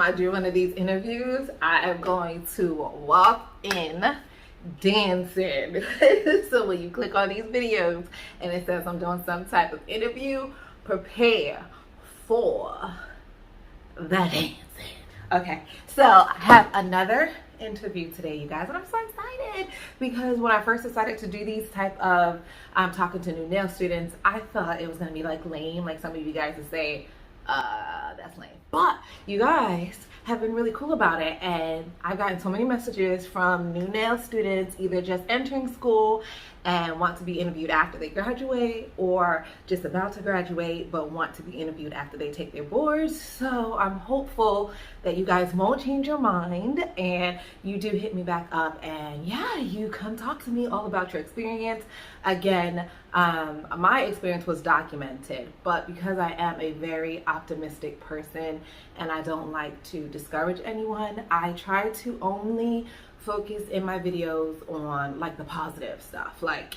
time I do one of these interviews, I am going to walk in dancing. So when you click on these videos and it says I'm doing some type of interview, prepare for the dancing. Okay, so I have another interview today, you guys, and I'm so excited because when I first decided to do these type of talking to new nail students, I thought it was gonna be like lame, like some of you guys would say, that's lame. But you guys have been really cool about it, and I've gotten so many messages from new nail students either just entering school and want to be interviewed after they graduate, or just about to graduate but want to be interviewed after they take their boards. So I'm hopeful that you guys won't change your mind and you do hit me back up, and yeah, you come talk to me all about your experience. Again, my experience was documented, but because I am a very optimistic person and I don't like to discourage anyone, I try to only focus in my videos on like the positive stuff. Like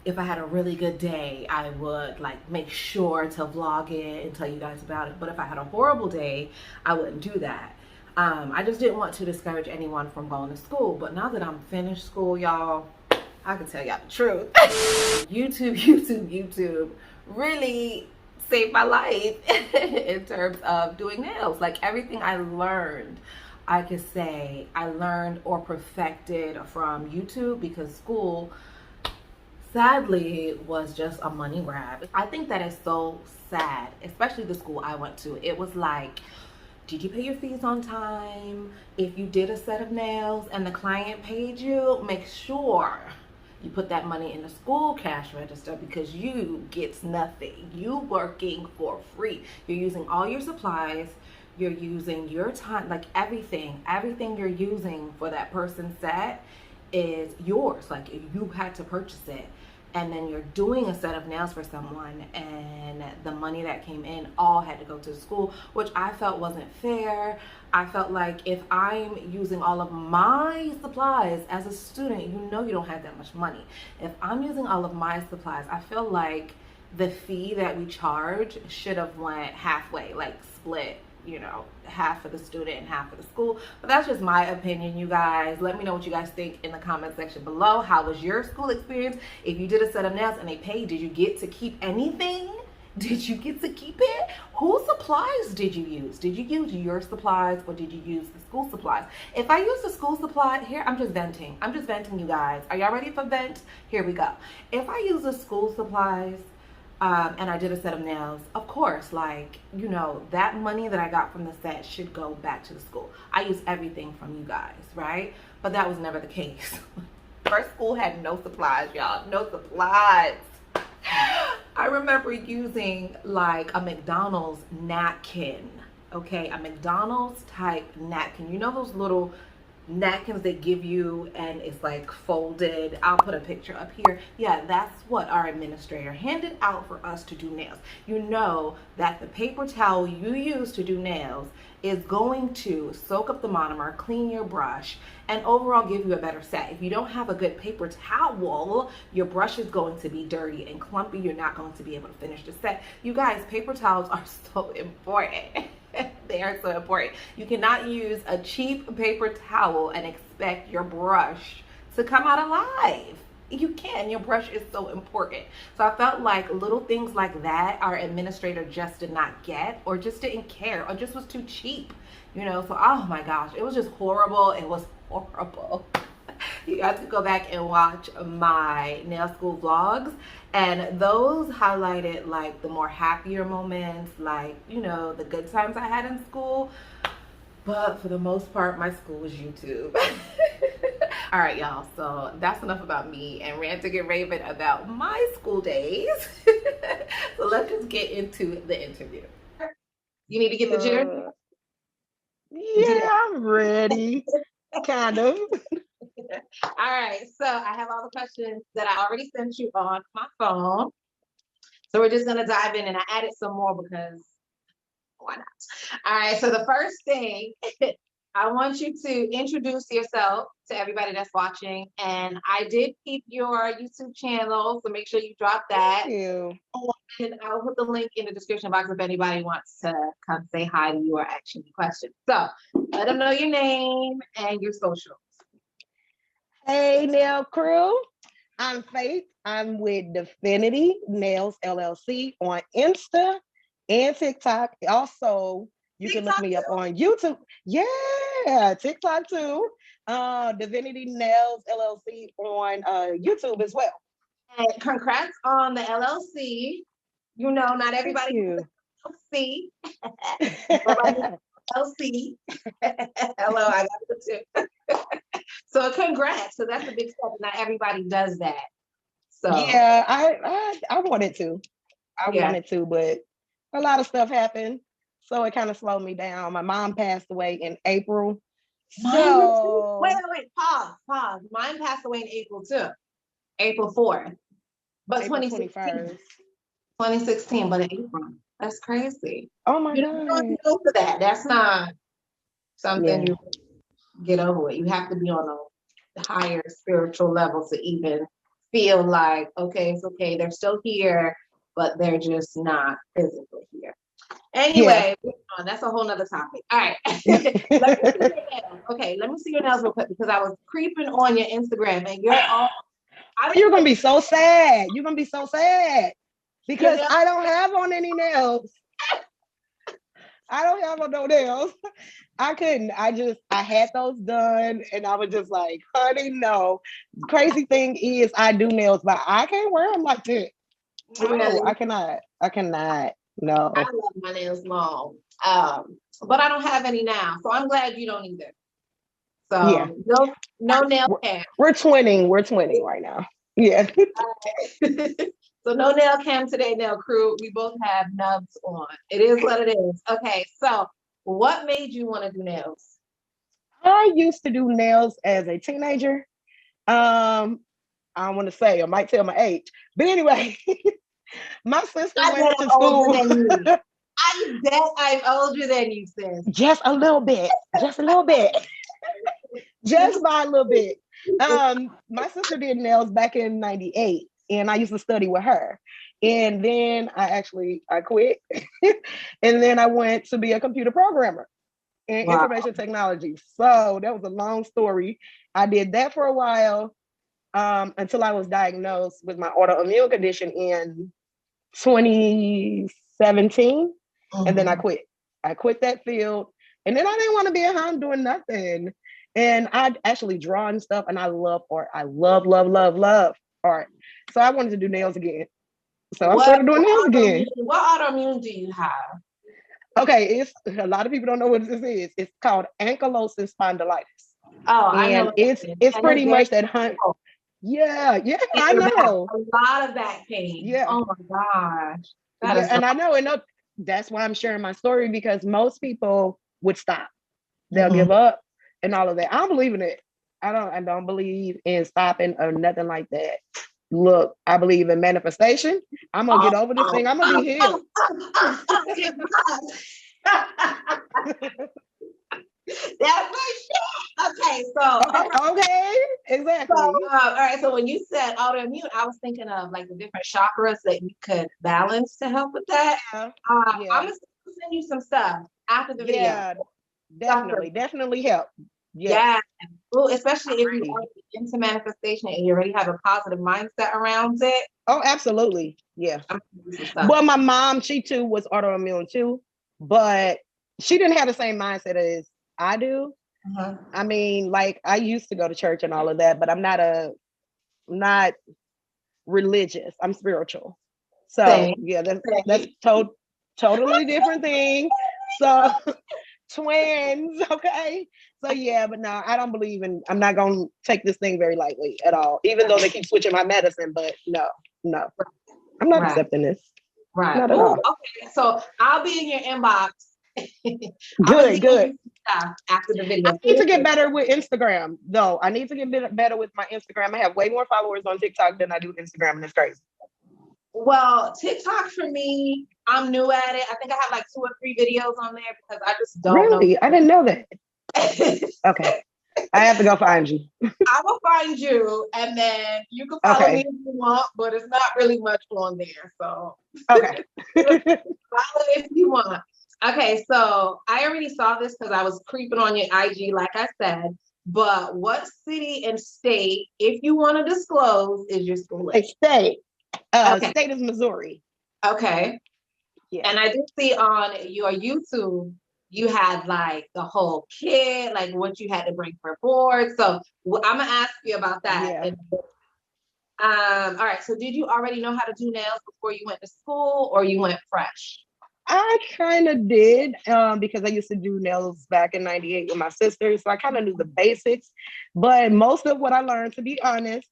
if I had a really good day, I would like make sure to vlog it and tell you guys about it. But if I had a horrible day, I wouldn't do that. I just didn't want to discourage anyone from going to school. But now that I'm finished school, y'all, I can tell y'all the truth. YouTube really saved my life in terms of doing nails. Like everything I learned, I could say I learned or perfected from YouTube, because school sadly was just a money grab. I think that is so sad, especially the school I went to. It was like, did you pay your fees on time? If you did a set of nails and the client paid you, make sure you put that money in the school cash register, because you gets nothing. You working for free. You're using all your supplies. You're using your time, like everything you're using for that person's set is yours. Like you had to purchase it. And then you're doing a set of nails for someone, and the money that came in all had to go to the school, which I felt wasn't fair. I felt like if I'm using all of my supplies as a student, you know you don't have that much money. If I'm using all of my supplies, I feel like the fee that we charge should have went halfway, like split, you know, half for the student and half for the school. But that's just my opinion, you guys. Let me know what you guys think in the comment section below. How was your school experience? If you did a set of nails and they paid, did you get to keep anything? Did you get to keep it? Whose supplies did you use? Did you use your supplies, or did you use the school supplies? If I use the school supply, here, I'm just venting, you guys. Are y'all ready for vent? Here we go. If I use the school supplies, and I did a set of nails, of course, like, you know, that money that I got from the set should go back to the school. I use everything from you guys, right? But that was never the case. First school had no supplies, y'all. No supplies. I remember using like a McDonald's napkin, okay? A McDonald's type napkin. You know those little napkins they give you and it's like folded? I'll put a picture up here. Yeah, that's what our administrator handed out for us to do nails. You know that the paper towel you use to do nails is going to soak up the monomer, clean your brush, and overall give you a better set. If you don't have a good paper towel, your brush is going to be dirty and clumpy. You're not going to be able to finish the set. You guys, paper towels are so important. They are so important. You cannot use a cheap paper towel and expect your brush to come out alive. You can. Your brush is so important. So I felt like little things like that our administrator just did not get, or just didn't care, or just was too cheap, you know? So, oh my gosh, it was just horrible. It was horrible. You guys can go back and watch my nail school vlogs, and those highlighted like the more happier moments, like, you know, the good times I had in school. But for the most part, my school was YouTube. All right, y'all, so that's enough about me and ranting and raving about my school days. So let's just get into the interview. You need to get the jitter? Yeah, I'm ready. Kind of. All right, so I have all the questions that I already sent you on my phone. So we're just gonna dive in, and I added some more because why not? All right, so the first thing I want you to introduce yourself to everybody that's watching. And I did keep your YouTube channel, so make sure you drop that. Thank you. And I'll put the link in the description box if anybody wants to come say hi to you or ask you questions. So let them know your name and your socials. Hey, nail crew. I'm Faith. I'm with Definity Nails LLC on Insta and TikTok. Also, you can look me up on YouTube. Yeah, TikTok too. Divinity Nails LLC on YouTube as well. And congrats on the LLC. You know, not everybody Thank LLC. you. LLC. Hello, I got it too. So congrats. So that's a big step. Not everybody does that. So yeah, I wanted to. I wanted to, but a lot of stuff happened. So it kind of slowed me down. My mom passed away in April. Wait, pause. Mine passed away in April too. April 4th. But April 2016. 2016, but in April. That's crazy. Oh my You God. don't go for that. That's not something you get over it. You have to be on a higher spiritual level to even feel like, okay, it's okay. They're still here, but they're just not physically here. Anyway, that's a whole nother topic. All right. Let me see your nails real quick because I was creeping on your Instagram and you're all. You're gonna be so sad. You're gonna be so sad because I don't have on any nails. I don't have on no nails. I couldn't. I had those done and I was just like, honey, no. Crazy thing is I do nails, but I can't wear them like that. No, I cannot. No. I love my nails long. But I don't have any now. So I'm glad you don't either. So yeah. No nail cam. We're twinning right now. Yeah. So no nail cam today, nail crew. We both have nubs on. It is what it is. Okay, so what made you want to do nails? I used to do nails as a teenager. I don't want to say, I might tell my age. But anyway, my sister went to school. I bet I'm older than you, sis. Just a little bit. Just by a little bit. My sister did nails back in 98 and I used to study with her. And then I quit. And then I went to be a computer programmer in information technology. So that was a long story. I did that for a while until I was diagnosed with my autoimmune condition in 2017. And then I quit. I quit that field. And then I didn't want to be at home doing nothing. And I actually draw and stuff. And I love art. I love art. So I wanted to do nails again. So I started doing nails again. What autoimmune do you have? Okay, it's a lot of people don't know what this is. It's called ankylosing spondylitis. Oh, I know. It's pretty much that hunt. Yeah, I know. A lot of back pain. Yeah. Oh my gosh. And I know, that's why I'm sharing my story because most people would stop. They'll give up and all of that. I don't believe in it. I don't believe in stopping or nothing like that. Look, I believe in manifestation. I'm gonna get over this thing. I'm gonna be healed. That's my shit. Okay, so okay, exactly. So, all right. So when you said autoimmune, I was thinking of like the different chakras that you could balance to help with that. I'm gonna send you some stuff after the video. Yeah, definitely help. Yeah. Well, especially if you're into manifestation and you already have a positive mindset around it. Oh, absolutely. Yeah. Well, my mom, she too was autoimmune too, but she didn't have the same mindset as I do. I mean, like I used to go to church and all of that, but I'm not religious. I'm spiritual. So yeah, that's totally different thing. So twins, okay. So yeah, but no, I don't believe I'm not gonna take this thing very lightly at all, even though they keep switching my medicine, but no. I'm not accepting this. Right. Not at all. Okay, so I'll be in your inbox. Good. After the video. I need to get better with Instagram, though. I need to get better with my Instagram. I have way more followers on TikTok than I do Instagram, and it's crazy. Well, TikTok for me, I'm new at it. I think I have like 2 or 3 videos on there because I just don't know. Really? I didn't know that. Okay. I have to go find you. I will find you, and then you can follow me if you want, but it's not really much on there. So okay. follow if you want. Okay, so I already saw this because I was creeping on your IG, like I said. But what city and state, if you want to disclose, is your school in? State. State is Missouri. Okay. Yeah. And I did see on your YouTube, you had like the whole kit, like what you had to bring for board. So I'm gonna ask you about that. Yeah. All right. So did you already know how to do nails before you went to school, or you went fresh? I kind of did because I used to do nails back in '98 with my sister. So I kind of knew the basics. But most of what I learned, to be honest,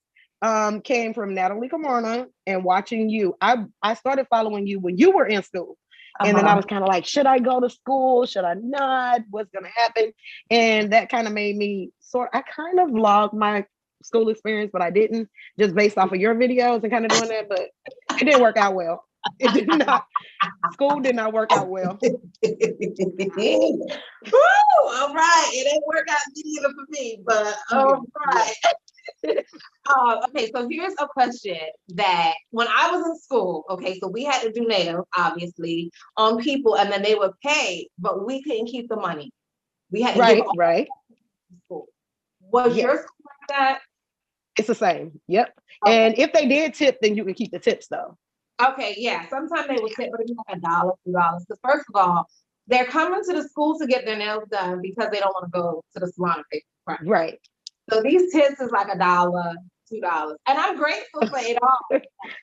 came from Natalie Camarna and watching you. I started following you when you were in school. And then I was kind of like, should I go to school? Should I not? What's going to happen? And that kind of made me I kind of vlogged my school experience, but I didn't, just based off of your videos and kind of doing that. But it didn't work out well. It did not. School did not work out well. Woo, all right. It didn't work out either for me, but all right. Okay, so here's a question that when I was in school, okay, so we had to do nails, obviously, on people, and then they would pay, but we couldn't keep the money. We had to give all right. School. Was your school like that? It's the same. Yep. Okay. And if they did tip, then you can keep the tips though. Okay, yeah. Sometimes they would tip, but it's like $1, $2. Because first of all, they're coming to the school to get their nails done because they don't want to go to the salon and pay for it. Right. So these tips is like $1, $2. And I'm grateful for it all.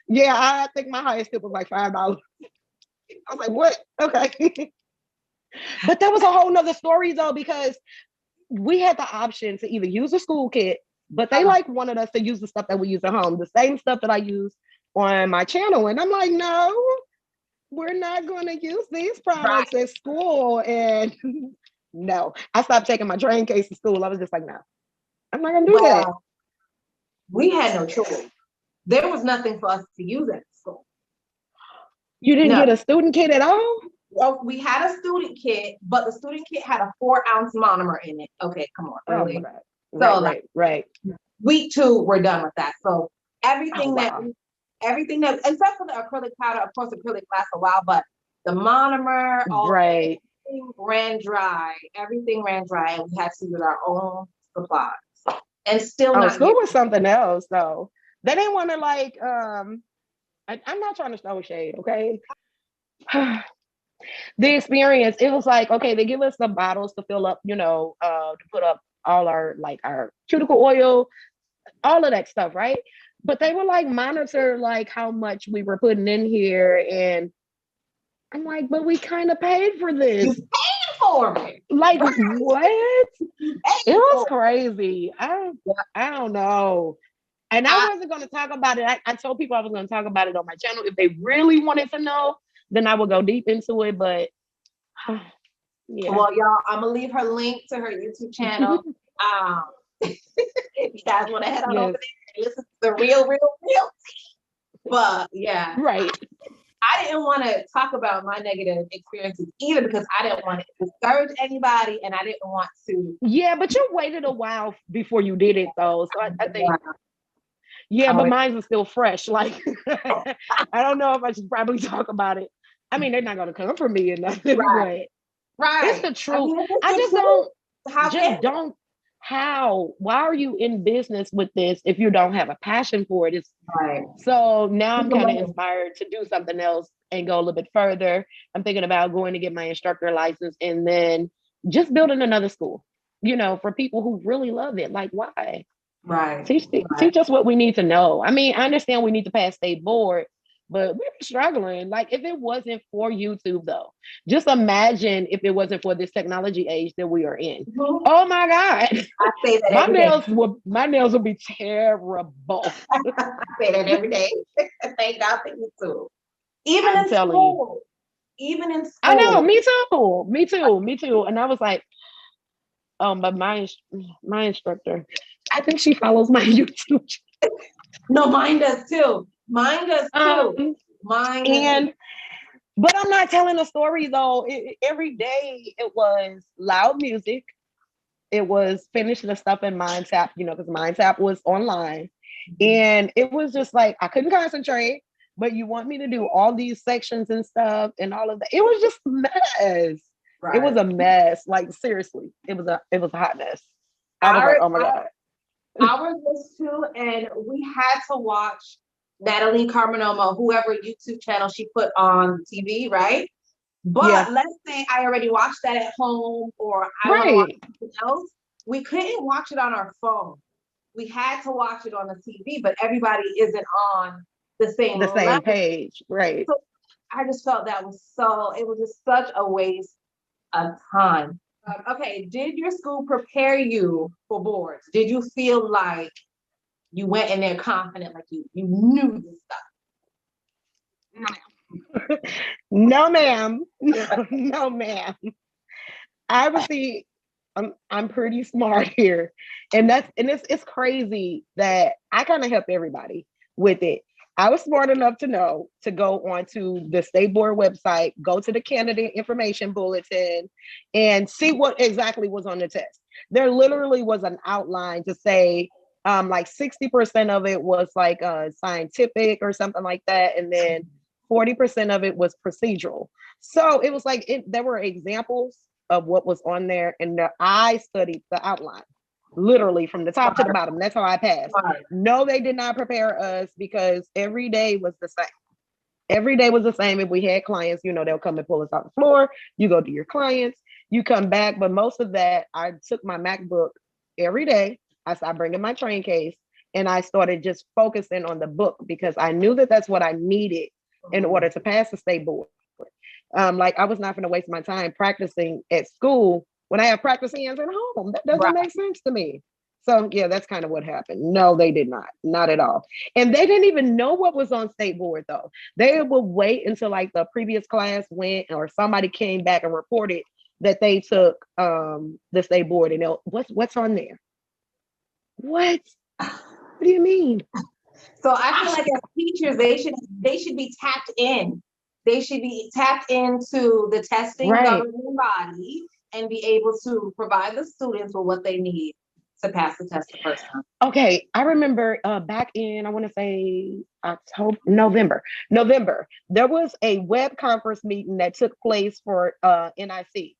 Yeah, I think my highest tip was like $5. I was like, what? Okay. But that was a whole nother story though, because we had the option to either use a school kit, but they like wanted us to use the stuff that we use at home, the same stuff that I use on my channel. And I'm like, no, we're not going to use these products at school. And no, I stopped taking my train case to school. I was just like, no, I'm not going to do that. We had no choice. There was nothing for us to use at school. You didn't get a student kit at all? Well, we had a student kit, but the student kit had a 4-ounce monomer in it. Okay, come on, really? Oh, right. Week 2, we're done with that. So everything that, except for the acrylic powder, of course, acrylic lasts a while, but the monomer, everything ran dry. Everything ran dry, and we had to use our own supplies. And still school was something else, though. They didn't want to like, I'm not trying to throw shade, okay? The experience, it was like, okay, they give us the bottles to fill up, to put up all our cuticle oil, all of that stuff, right? But they were like monitor like how much we were putting in here, and I'm like, but we kind of paid for this. You paid for it. Like what? It was crazy. I don't know. And I wasn't going to talk about it. I told people I was going to talk about it on my channel. If they really wanted to know, then I would go deep into it. But yeah. Well, y'all, I'm gonna leave her link to her YouTube channel. If you guys want to head on over there and listen to the real tea. But yeah, right. I didn't want to talk about my negative experiences either, because I didn't want to discourage anybody, and I didn't want to. Yeah, but you waited a while before you did it, though. So I think. Yeah, but mine was still fresh. Like, I don't know if I should probably talk about it. I mean, they're not going to come for me and nothing. Right. It's the truth. I just don't. Why are you in business with this if you don't have a passion for it? It's right. So now I'm kind of inspired to do something else and go a little bit further. I'm thinking about going to get my instructor license and then just building another school, for people who really love it. Like, why? Right. Teach us what we need to know. I mean, I understand we need to pass state board, but we're struggling. Like, if it wasn't for YouTube, though, just imagine if it wasn't for this technology age that we are in. Mm-hmm. Oh my God! I say that my nails would be terrible. I say that every day. Thank God for YouTube. Even in school. I know. Me too. And I was like, but my instructor, I think she follows my YouTube. No, mine does too. But I'm not telling a story though. Every day it was loud music, it was finish the stuff in MindTap, because MindTap was online. And it was just like, I couldn't concentrate, but you want me to do all these sections and stuff and all of that. It was just a mess. Right. It was a mess. Like, seriously, it was a hot mess. I was like, oh my God. Ours was too, and we had to watch Natalie Carminoma, whoever YouTube channel she put on TV, right? But let's say I already watched that at home, or I want to watch something else. We couldn't watch it on our phone. We had to watch it on the TV, but everybody isn't on the same page, right? So I just felt it was just such a waste of time. Okay, did your school prepare you for boards? Did you feel like you went in there confident, like you knew this stuff? No, ma'am. No, ma'am. I would see. I'm pretty smart here, and it's crazy that I kind of help everybody with it. I was smart enough to know to go onto the state board website, go to the candidate information bulletin, and see what exactly was on the test. There literally was an outline to say, like 60% of it was like scientific or something like that, and then 40% of it was procedural. So it was like there were examples of what was on there, and I studied the outline literally from the top to the bottom. That's how I passed. No, they did not prepare us, because every day was the same. Every day was the same. If we had clients, they'll come and pull us off the floor. You go to your clients, you come back. But most of that, I took my MacBook every day. I started bringing my train case, and I started just focusing on the book, because I knew that that's what I needed in order to pass the state board. Like, I was not going to waste my time practicing at school when I have practice hands at home. That doesn't make sense to me. So yeah, that's kind of what happened. No, they did not at all. And they didn't even know what was on state board though. They would wait until like the previous class went, or somebody came back and reported that they took the state board, and what's on there? What do you mean? So I feel like as teachers, they should be tapped in. They should be tapped into the testing governing body and be able to provide the students with what they need to pass the test the first time. Okay, I remember back in, I want to say November, there was a web conference meeting that took place for NIC.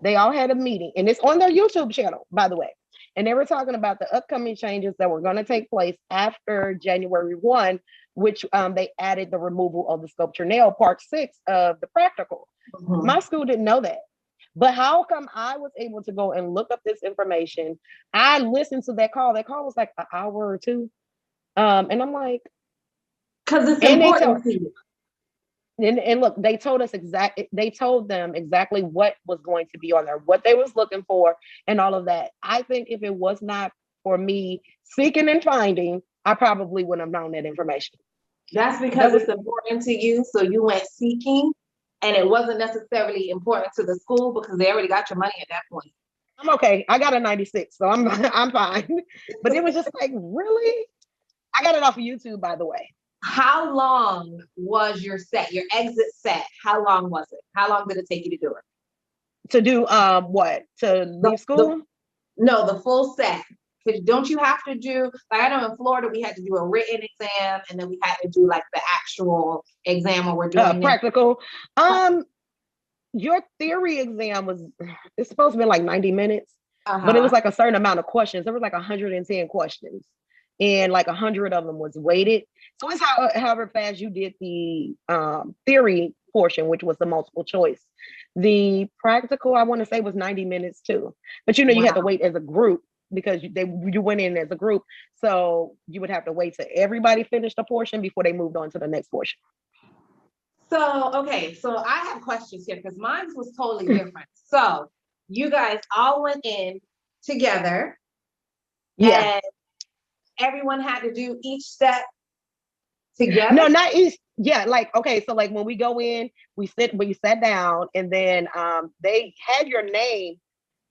They all had a meeting, and it's on their YouTube channel, by the way. And they were talking about the upcoming changes that were going to take place after January 1, which they added the removal of the sculpture nail, part 6 of the practical. Mm-hmm. My school didn't know that. But how come I was able to go and look up this information? I listened to that call. That call was like an hour or two. And I'm like, because it's important to you. And look, they told them exactly what was going to be on there, what they was looking for, and all of that. I think if it was not for me seeking and finding, I probably wouldn't have known that information. That's because it's important to you, so you went seeking, and it wasn't necessarily important to the school because they already got your money at that point. I'm okay. I got a 96, so I'm fine. But it was just like, really? I got it off of YouTube, by the way. How long was your exit set? How long was it? How long did it take you to do it? To do what? To leave school? No, the full set. Because don't you have to do, like, I know in Florida we had to do a written exam, and then we had to do like the actual exam where we're doing practical. Your theory exam it's supposed to be like 90 minutes, but it was like a certain amount of questions. There was like 110 questions, and like 100 of them was weighted. So it's however fast you did the theory portion, which was the multiple choice. The practical, I want to say, was 90 minutes too. But you had to wait as a group, because you went in as a group. So you would have to wait till everybody finished a portion before they moved on to the next portion. So, okay, so I have questions here because mine was totally different. So you guys all went in together. Yeah. And everyone had to do each step together? No, not each. Yeah, like, okay, so like when we go in, we sat down, and then they had your name,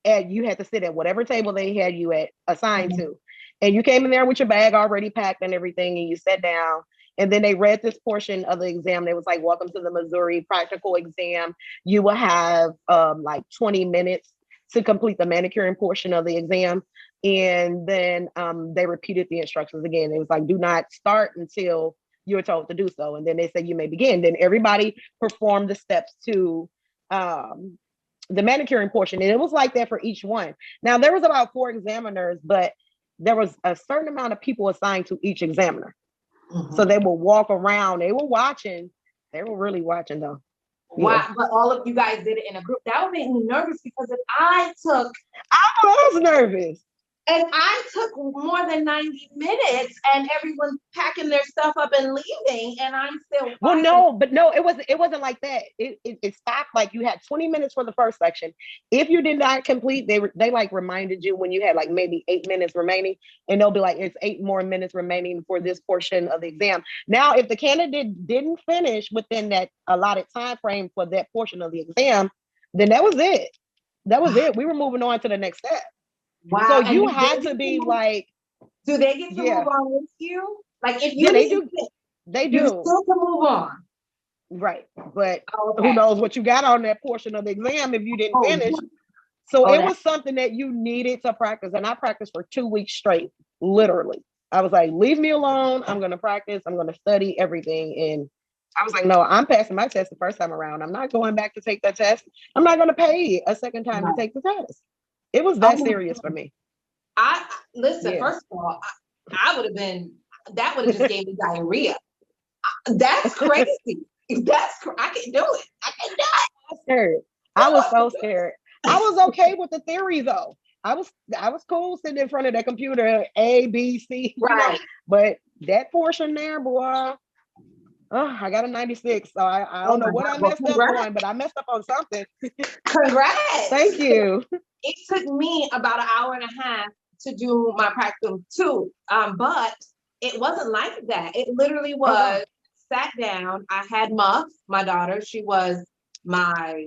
and you had to sit at whatever table they had you assigned to. And you came in there with your bag already packed and everything, and you sat down. And then they read this portion of the exam. They was like, welcome to the Missouri practical exam. You will have like 20 minutes to complete the manicuring portion of the exam. And then they repeated the instructions again. It was like, do not start until you're told to do so. And then they said you may begin. Then everybody performed the steps to the manicuring portion. And it was like that for each one. Now there was about 4 examiners, but there was a certain amount of people assigned to each examiner. So they will walk around. They were watching. They were really watching though. Wow, yeah. But all of you guys did it in a group. That would make me nervous because if I was nervous. And I took more than 90 minutes and everyone's packing their stuff up and leaving and I'm still well, no, it wasn't like that. It stopped like you had 20 minutes for the first section. If you did not complete, they like reminded you when you had like maybe 8 minutes remaining, and they'll be like, it's 8 more minutes remaining for this portion of the exam. Now, if the candidate didn't finish within that allotted time frame for that portion of the exam, then that was it. That was it. We were moving on to the next step. Wow. So you had to be like, do they get to move on with you? Like if you they do. They do. You still can move on. Right. But who knows what you got on that portion of the exam if you didn't finish. So it was something that you needed to practice. And I practiced for 2 weeks straight, literally. I was like, leave me alone. I'm going to practice. I'm going to study everything. And I was like, no, I'm passing my test the first time around. I'm not going back to take that test. I'm not going to pay a second time to take the test. It was that serious for me. Listen, first of all, I would have been, that would have just gave me diarrhea. That's crazy. I can do it. I can do it. I was scared. I was so scared. I was okay with the theory though. I was cool sitting in front of that computer, A, B, C, right? You know, but that portion there, boy, I got a 96. So I don't know what I messed up on, but I messed up on something. Congrats. Thank you. It took me about an hour and a half to do my practice too. But it wasn't like that. It literally was sat down. I had Muff, my daughter. She was my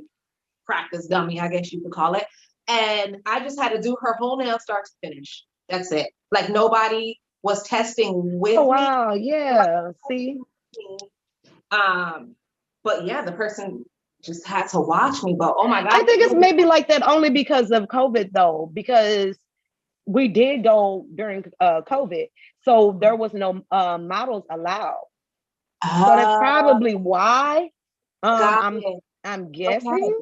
practice dummy, I guess you could call it. And I just had to do her whole nail start to finish. That's it. Like nobody was testing with me. Wow, yeah. See? But yeah, the person just had to watch me. But oh my God. I think it's maybe like that only because of COVID though, because we did go during COVID. So there was no models allowed. So that's probably why. I'm guessing. Okay.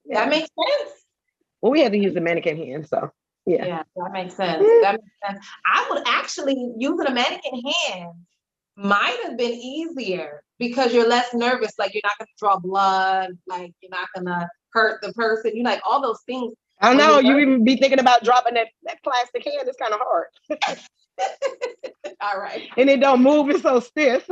Yeah. That makes sense. Well, we had to use the mannequin hand, so yeah. Yeah, that makes sense. That makes sense. I would actually using a mannequin hand might have been easier because you're less nervous. Like you're not gonna draw blood, like you're not gonna hurt the person. You like all those things. I don't know. You even be thinking about dropping that plastic hand. It's kind of hard. All right. And it don't move. It's so stiff.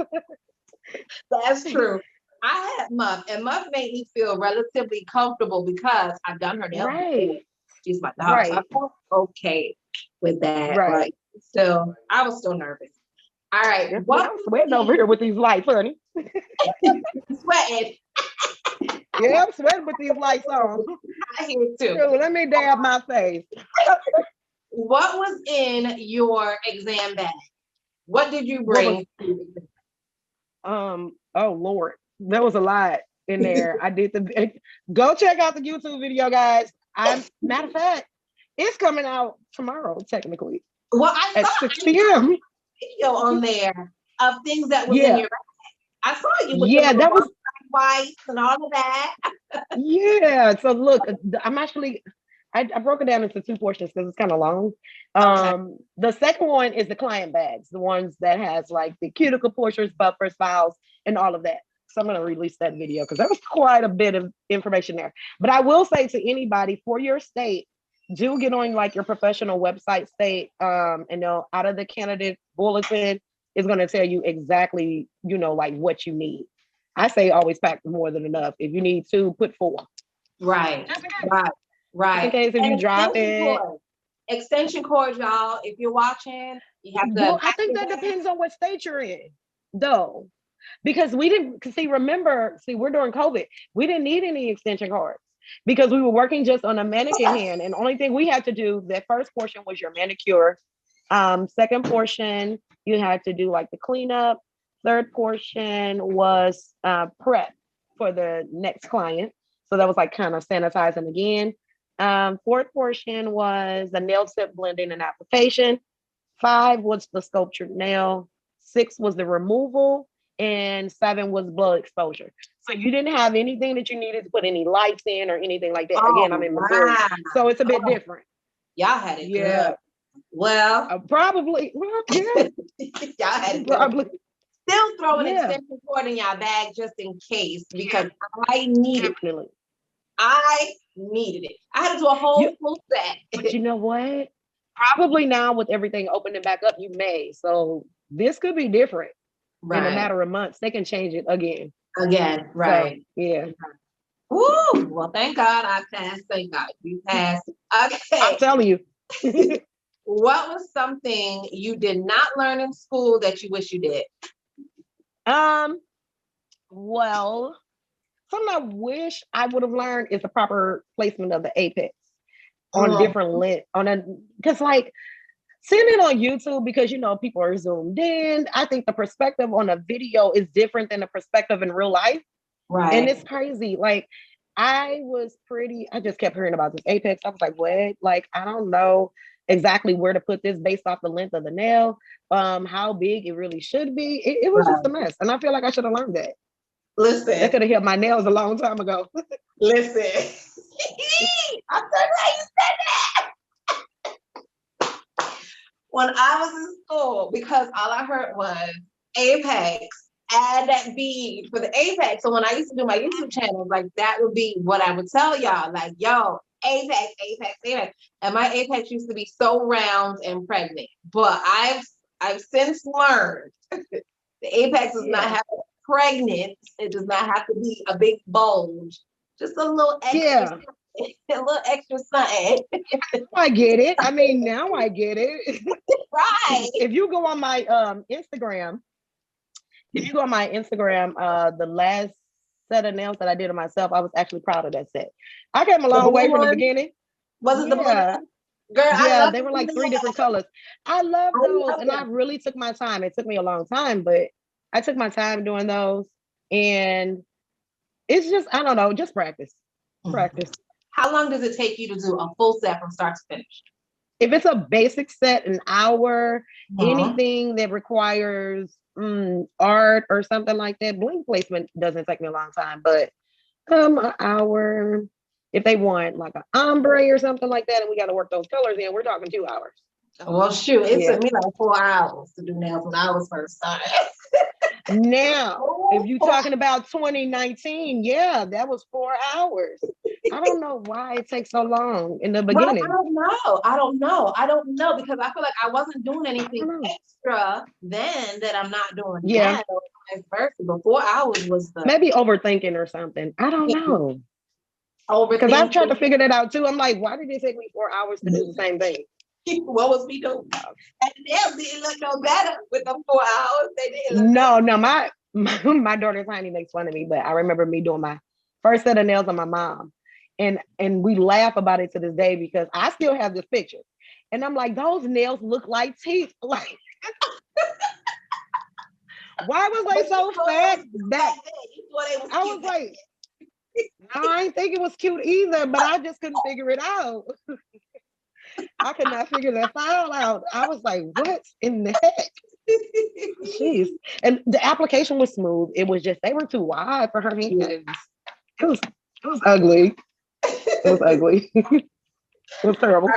That's true. I had Muff, and Muff made me feel relatively comfortable because I've done her nails. Right. She's my dog. So I felt okay with that. Right. But still, I was still nervous. All right. I'm sweating over here with these lights, honey. Sweating. Yeah, I'm sweating with these lights on. I hear it too. So let me dab my face. What was in your exam bag? What did you bring? Oh Lord, there was a lot in there. I did go check out the YouTube video, guys. Matter of fact, it's coming out tomorrow, technically. Well, I at 6 p.m. video on there of things that was in your bag. I saw you with that was white and all of that. Yeah. So look, I'm actually I broke it down into 2 portions because it's kind of long. The second one is the client bags, the ones that has like the cuticle pushers, buffers, files, and all of that. So I'm going to release that video because there was quite a bit of information there. But I will say to anybody for your state, do get on like your professional website state, and out of the candidate bulletin is going to tell you exactly, like what you need. I say always pack more than enough. If you need 2, put 4. Right. Just in case if you drop it. Extension cords, y'all. If you're watching, you have to. Well, I think that depends on what state you're in, though. Because we didn't we're during COVID. We didn't need any extension cords because we were working just on a mannequin hand. And the only thing we had to do, that first portion was your manicure. Second portion, you had to do like the cleanup. Third portion was prep for the next client. So that was like kind of sanitizing again. Fourth portion was the nail tip blending and application. 5 was the sculptured nail. 6 was the removal. And 7 was blood exposure. So you didn't have anything that you needed to put any lights in or anything like that. Again, I'm in Missouri, so it's a bit different. Y'all had it good. Well, probably. Well, yeah. Y'all had it probably. Good. Still throwing an extension cord in your bag just in case, because I needed it. I needed it. I had to do a whole full set. But you know what? Probably now with everything opening back up, you may. So this could be different. Right. In a matter of months, they can change it again. Right. So, yeah. Woo! Well, thank God I passed. Thank God you passed. Okay. I'm telling you. What was something you did not learn in school that you wish you did? Well, something I wish I would have learned is the proper placement of the apex on different length. Because like seeing it on YouTube, because you know people are zoomed in. I think the perspective on a video is different than the perspective in real life. Right. And it's crazy. Like I just kept hearing about this apex. I was like, what? Like, I don't know exactly where to put this based off the length of the nail, how big it really should be. It was just a mess. And I feel like I should have learned that. Listen. That could have hit my nails a long time ago. Listen. I'm so glad you said that. When I was in school, because all I heard was apex, add that bead for the apex. So when I used to do my YouTube channel, like that would be what I would tell y'all, like, yo, apex, apex, apex. And my apex used to be so round and pregnant. But I've since learned the apex does not have to be pregnant. It does not have to be a big bulge. Just a little extra. A little extra something. I get it. I mean, now I get it. Right. If you go on my Instagram, the last set of nails that I did on myself, I was actually proud of that set. I came a long way from the beginning. Was it the blue one? Girl, yeah, they were like 3 different colors. I love those, and I really took my time. It took me a long time, but I took my time doing those, and it's just, I don't know, just practice. Practice. How long does it take you to do a full set from start to finish? If it's a basic set, an hour, anything that requires art or something like that, bling placement doesn't take me a long time, but an hour. If they want like an ombre or something like that, and we got to work those colors in, we're talking 2 hours. Well, shoot, it took me like 4 hours to do nails when I was first started. Now, if you're talking about 2019, yeah, that was 4 hours. I don't know why it takes so long in the beginning. Well, I don't know because I feel like I wasn't doing anything extra then that I'm not doing now. Vice versa. But 4 hours was maybe overthinking or something. I don't know. Because I've tried to figure that out too. I'm like, why did it take me 4 hours to do the same thing? What was me doing? And the nails didn't look no better with them 4 hours. They didn't look my daughter Tiny makes fun of me, but I remember me doing my first set of nails on my mom. And we laugh about it to this day because I still have this picture. And I'm like, those nails look like teeth. Like, why was they so fat back? I was like, I didn't think it was cute either, but I just couldn't figure it out. I could not figure that file out. I was like, what in the heck? Jeez. And the application was smooth. It was just, they were too wide for her hands. It was ugly. It was ugly. It was terrible.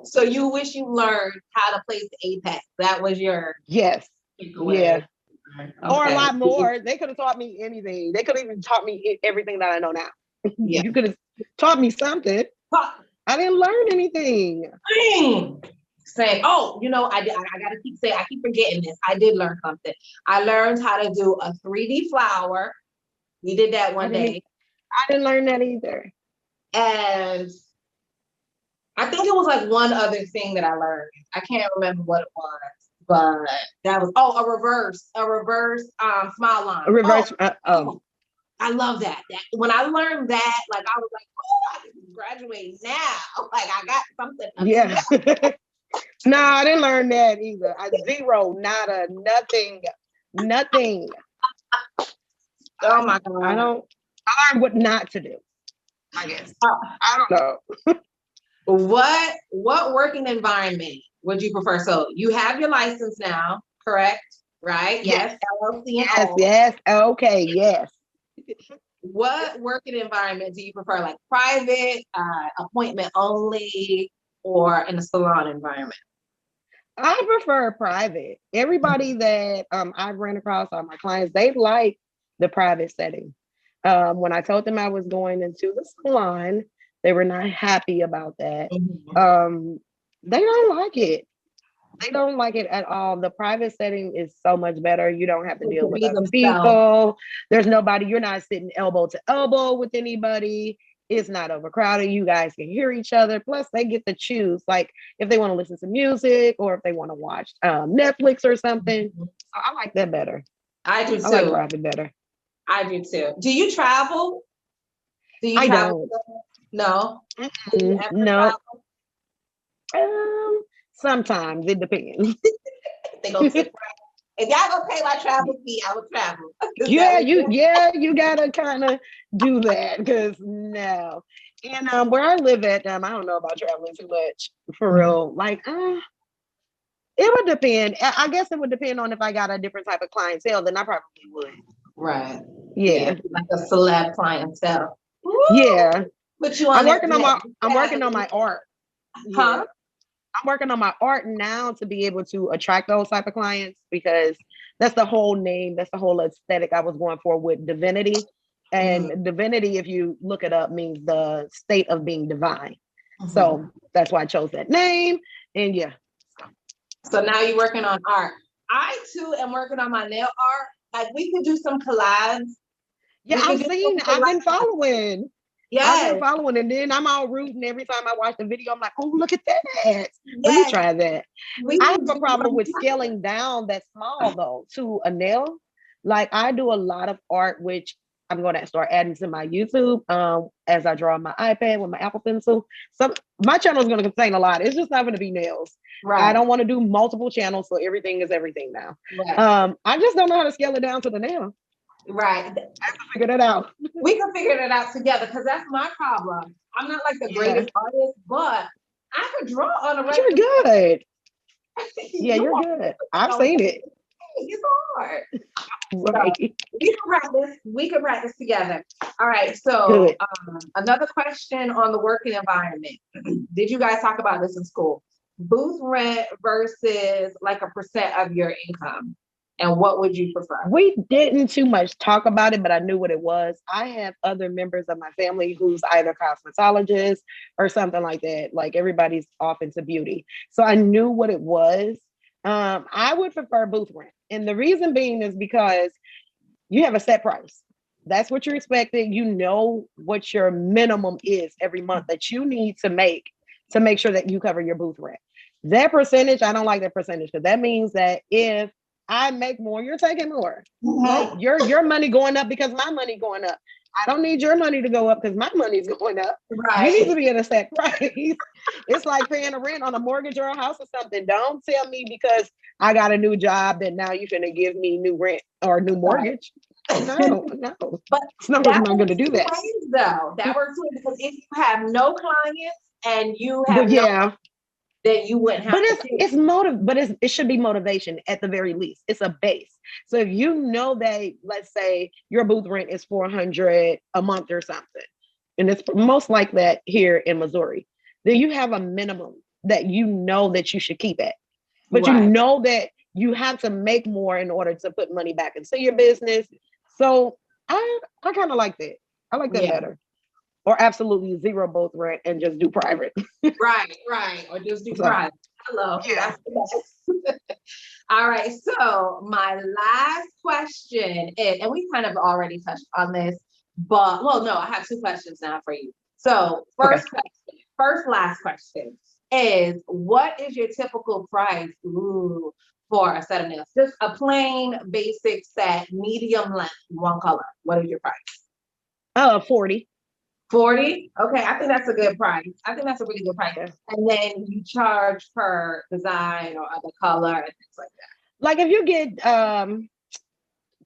So you wish you learned how to place the apex. That was your yeah. Okay. Or a lot more. They could have taught me anything. They could have even taught me everything that I know now. Yeah. You could have taught me something. I didn't learn anything. Saying, I gotta keep saying, I keep forgetting this. I did learn something. I learned how to do a 3D flower. We did that one day. I didn't learn that either. And I think it was like one other thing that I learned. I can't remember what it was, but that was a reverse smile line. A reverse. I love that. When I learned that, like I was like, oh, I can graduate now. Like I got something. Yeah. No, I didn't learn that either. Zero, nada, nothing. Oh my God. I learned what not to do. I guess. I don't know. What working environment would you prefer? So you have your license now, correct? Right? Yes. LLC. Yes. Okay. Yes. What working environment do you prefer? Like private, appointment only, or in a salon environment? I prefer private. Everybody that I've ran across, all my clients, they like the private setting. When I told them I was going into the salon, they were not happy about that. They don't like it. They don't like it at all. The private setting is so much better. You don't have to deal with other people. There's nobody. You're not sitting elbow to elbow with anybody. It's not overcrowded. You guys can hear each other. Plus, they get to choose, like if they want to listen to music or if they want to watch Netflix or something. So I like that better. I do too. I like private better. I do too. Do you travel? Do you travel? No. No. Sometimes it depends. They go sit if y'all gonna pay my travel fee, I will travel. You gotta kind of do that because no. And where I live at, I don't know about traveling too much for real. Like, it would depend. I guess it would depend on if I got a different type of clientele, then I probably would. Right. Yeah. Like a celeb clientele. Woo! Yeah. But I'm working on my art. Huh? I'm working on my art now to be able to attract those type of clients because that's the whole name, that's the whole aesthetic I was going for with divinity. And divinity, if you look it up, means the state of being divine. So that's why I chose that name. And yeah. So now you're working on art. I too am working on my nail art. Like we could do some collabs. Yeah, I've been following. Yeah, I've been following, and then I'm all rooting every time I watch the video. I'm like, oh, look at that. Let me try that. I have a problem with scaling down that small though to a nail. Like I do a lot of art, which I'm going to start adding to my YouTube as I draw on my iPad with my Apple Pencil. So my channel is going to contain a lot. It's just not going to be nails. Right. I don't want to do multiple channels, so everything is everything now. Right. I just don't know how to scale it down to the nail. Right. I have to figure that out. We can figure that out together because that's my problem. I'm not like the greatest artist, but I could draw on a regular. You're good. Yeah, you're good. I've seen it. It's hard. Right. So we can practice together. All right. So another question on the working environment. Did you guys talk about this in school? Booth rent versus like a % of your income. And what would you prefer? We didn't too much talk about it, but I knew what it was. I have other members of my family who's either cosmetologists or something like that. Like everybody's off into beauty. So I knew what it was. I would prefer booth rent. And the reason being is because you have a set price. That's what you're expecting. You know what your minimum is every month that you need to make sure that you cover your booth rent. That percentage, I don't like that percentage because that means that if I make more, you're taking more. Well, your money going up because my money going up. I don't need your money to go up because my money's going up. Right. You need to be at a set price. It's like paying a rent on a mortgage or a house or something. Don't tell me because I got a new job that now you're going to give me new rent or new mortgage. No. But it's not going to do that. Ways, though. That works too because if you have no clients and you have that you wouldn't have. But it should be motivation at the very least. It's a base. So if you know that, let's say your booth rent is $400 a month or something, and it's most like that here in Missouri, then you have a minimum that you know that you should keep at. But you know that you have to make more in order to put money back into your business. So I kind of like that. I like that better. Or absolutely zero booth rent and just do private. Right. Or just do private. Hello. Yeah. All right. So my last question is, and we kind of already touched on this, but I have 2 questions now for you. So last question is, what is your typical price for a set of nails? Just a plain basic set, medium length, one color. What is your price? 40. 40? Okay, I think that's a good price. I think that's a really good price. Yeah. And then you charge per design or other color and things like that. Like if you get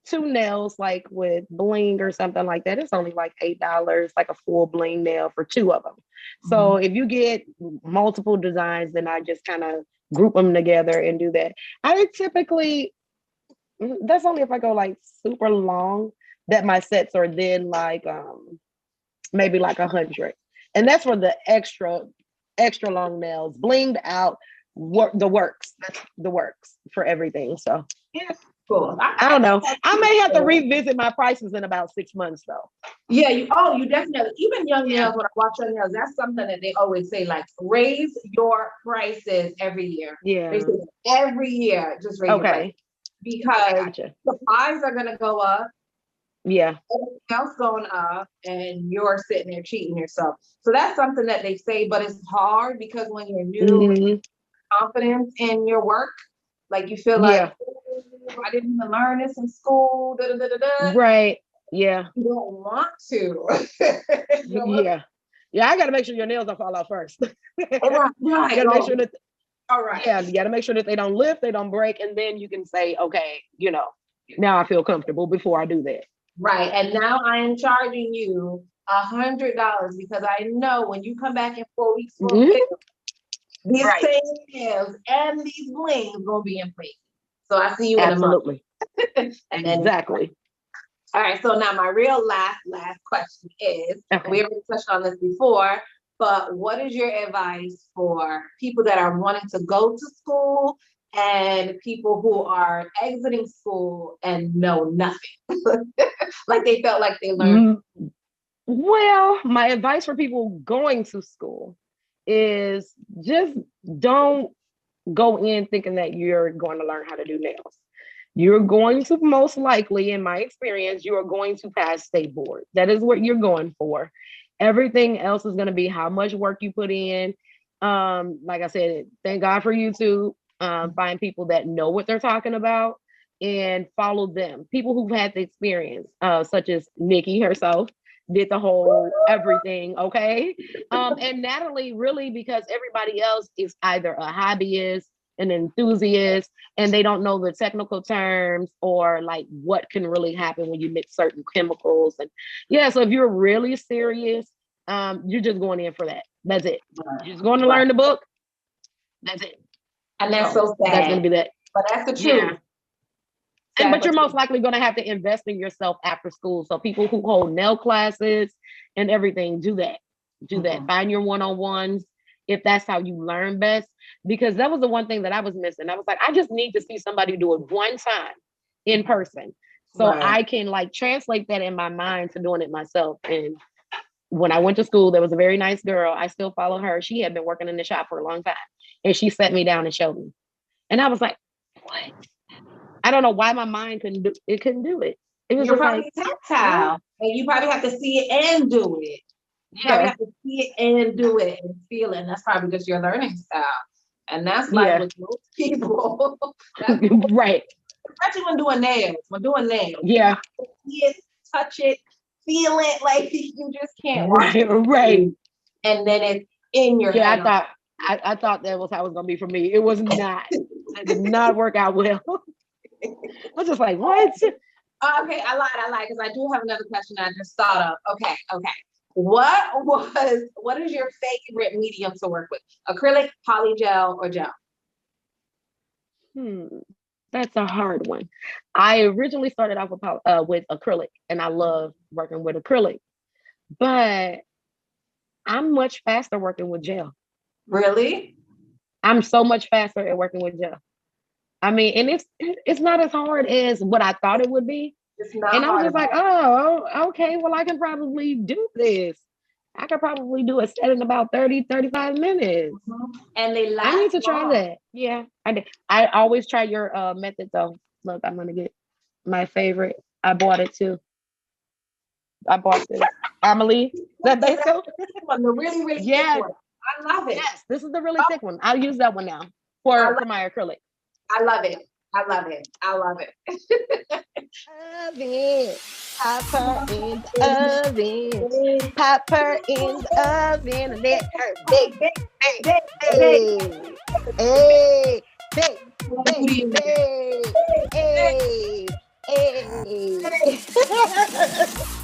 2 nails like with bling or something like that, it's only like $8, like a full bling nail for 2 of them. So if you get multiple designs, then I just kind of group them together and do that. I typically, that's only if I go like super long, that my sets are then like maybe like 100. And that's for the extra long nails, blinged out, the works. That's the works for everything. So yeah, cool. I don't know. I may have to revisit my prices in about 6 months though. Yeah, you definitely, even young nails, when I watch young nails, that's something that they always say, like, raise your prices every year. Yeah. They say every year, just raise your price. Because supplies are gonna go up. Yeah. Everything else going up, and you're sitting there cheating yourself. So that's something that they say, but it's hard because when you're new, confidence in your work, like you feel like, oh, I didn't even learn this in school. Right. Yeah. You don't want to. Yeah. I got to make sure your nails don't fall out first. Right. Gotta make sure that. All right. Yeah, you got to make sure that they don't lift, they don't break, and then you can say, okay, now I feel comfortable before I do that. Right. And now I am charging you $100 because I know when you come back in 4 weeks, these same nails and these blings gonna be in place. So I see you in a month. And then, exactly. All right. So now my real last question is, we already touched on this before, but what is your advice for people that are wanting to go to school and people who are exiting school and know nothing? Like they felt like they learned. Well, my advice for people going to school is just don't go in thinking that you're going to learn how to do nails. You're going to, most likely, in my experience, you are going to pass state board. That is what you're going for. Everything else is going to be how much work you put in. Like I said, thank God for YouTube. Find people that know what they're talking about and follow them. People who've had the experience, such as Nikki herself, did the whole everything, okay? And Natalie, really, because everybody else is either a hobbyist, an enthusiast, and they don't know the technical terms or like what can really happen when you mix certain chemicals. And so if you're really serious, you're just going in for that. That's it. You're just going to learn the book. That's it. And that's so sad. That's going to be that. But that's the truth. Yeah. But you're most likely going to have to invest in yourself after school. So people who hold nail classes and everything, do that. Do that. Find your one-on-ones if that's how you learn best. Because that was the one thing that I was missing. I was like, I just need to see somebody do it one time in person. So I can like translate that in my mind to doing it myself. And when I went to school, there was a very nice girl. I still follow her. She had been working in the shop for a long time. And she sat me down and showed me. And I was like, what? I don't know why my mind couldn't do it. It was just probably like tactile. And you probably have to see it and do it. You probably have to see it and do it and feel it. And that's probably just your learning style. And that's like with most people. Right. Especially when doing nails. Yeah. See it, touch it, feel it. Like you just can't watch it. Right. And then it's in your head. I thought that was how it was gonna be for me. It was not. It did not work out well. I was just like, what? Okay, I lied, because I do have another question I just thought of. Okay. What is your favorite medium to work with? Acrylic, polygel, or gel? That's a hard one. I originally started off with acrylic, and I love working with acrylic, but I'm much faster working with gel. Really? I'm so much faster at working with gel. I mean, and it's not as hard as what I thought it would be. And I was just like, oh, okay, well, I can probably do this. I could probably do a set in about 30, 35 minutes. And they last. I need to try that. Yeah, I did. I always try your method though. Look, I'm gonna get my favorite. I bought it too. I bought this. Amelie. That the really, really thick one. I love it. Yes, this is the really thick one. I'll use that one now for my acrylic. I love it. Oven. Pop her in the oven. Pop her in the oven and let her bake. Hey. Bye.